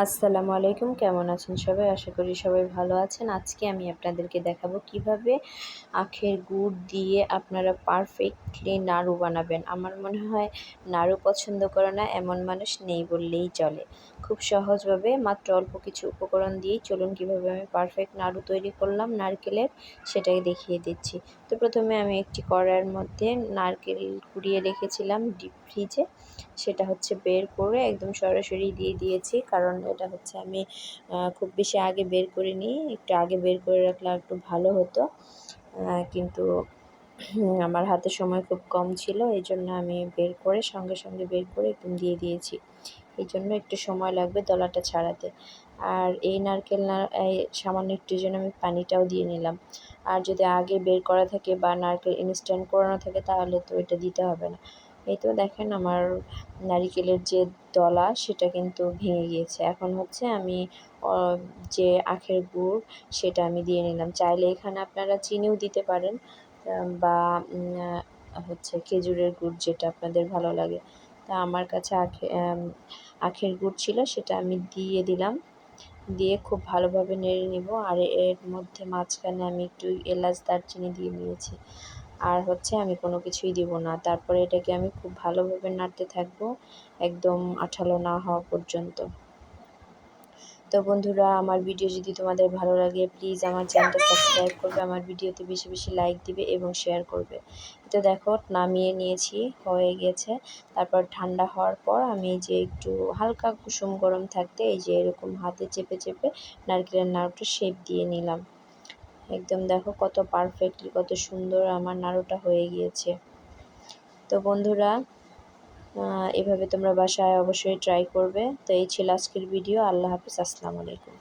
আসসালামু আলাইকুম, কেমন আছেন সবাই? আশা করি সবাই ভালো আছেন। আজকে আমি আপনাদেরকে দেখাবো কিভাবে আখের গুড় দিয়ে আপনারা পারফেক্টলি নাড়ু বানাবেন। আমার মনে হয় নাড়ু পছন্দ করে না এমন মানুষ নেই বললেই চলে। খুব সহজভাবে মাত্র অল্প কিছু উপকরণ দিয়েই চলুন কিভাবে আমি পারফেক্ট নাড়ু তৈরি করলাম নারকেলের, সেটাই দেখিয়ে দিচ্ছি। তো প্রথমে আমি একটি কড়াইয়ের মধ্যে নারকেল কুড়িয়ে রেখেছিলাম ডিপ ফ্রিজে, সেটা হচ্ছে বের করে একদম সরাসরি দিয়ে দিয়েছি, কারণ এটা হচ্ছে আমি খুব বেশি আগে বের করিনি, একটু আগে বের করে রাখলে একটু ভালো হতো, কিন্তু আমার হাতে সময় খুব কম ছিল, এই জন্য আমি সঙ্গে সঙ্গে বের করে একদম দিয়ে দিয়েছি। এই জন্য একটু সময় লাগবে দলাটা ছাড়াতে। আর এই এই সামান্য একটু জন্য আমি পানিটাও দিয়ে নিলাম। আর যদি আগে বের করা থাকে বা নারকেল ইনস্ট্যান্ট করানো থাকে তাহলে তো এটা দিতে হবে না। এই তো দেখেন আমার নারিকেলের যে দলা সেটা কিন্তু ভেঙে গিয়েছে। এখন হচ্ছে আমি যে আখের গুড় সেটা আমি দিয়ে নিলাম। চাইলে এখানে আপনারা চিনিও দিতে পারেন, বা হচ্ছে খেজুরের গুড়, যেটা আপনাদের ভালো লাগে। তা আমার কাছে আখের গুড় ছিল, সেটা আমি দিয়ে দিলাম। দিয়ে খুব ভালোভাবে নেড়ে নিব। আর এর মধ্যে মাঝখানে আমি একটু এলাচ দারচিনি দিয়ে নিয়েছি। আর হচ্ছে আমি কোনো কিছুই দিব না। তারপরে এটাকে আমি খুব ভালোভাবে নাড়তে থাকবো একদম আঠালো না হওয়া পর্যন্ত। তো বন্ধুরা, আমার ভিডিও যদি তোমাদের ভালো লাগে প্লিজ আমার চ্যানেলটা সাবস্ক্রাইব করবে, আমার ভিডিওতে বেশি বেশি লাইক দিবে এবং শেয়ার করবে। তো দেখো নামিয়ে নিয়েছি, হয়ে গেছে। তারপর ঠান্ডা হওয়ার পর আমি যে একটু হালকা কুসুম গরম থাকতে এই যে এরকম হাতে চেপে চেপে নারকেলের নাড়ুটা শেপ দিয়ে নিলাম। একদম দেখো কত পারফেক্টলি, কত সুন্দর আমার নাড়ুটা হয়ে গিয়েছে। তো বন্ধুরা, এভাবে তোমরা বাসায় অবশ্যই ট্রাই করবে। তো এই ছিল আজকের ভিডিও। আল্লাহ হাফিজ, আসসালামু আলাইকুম।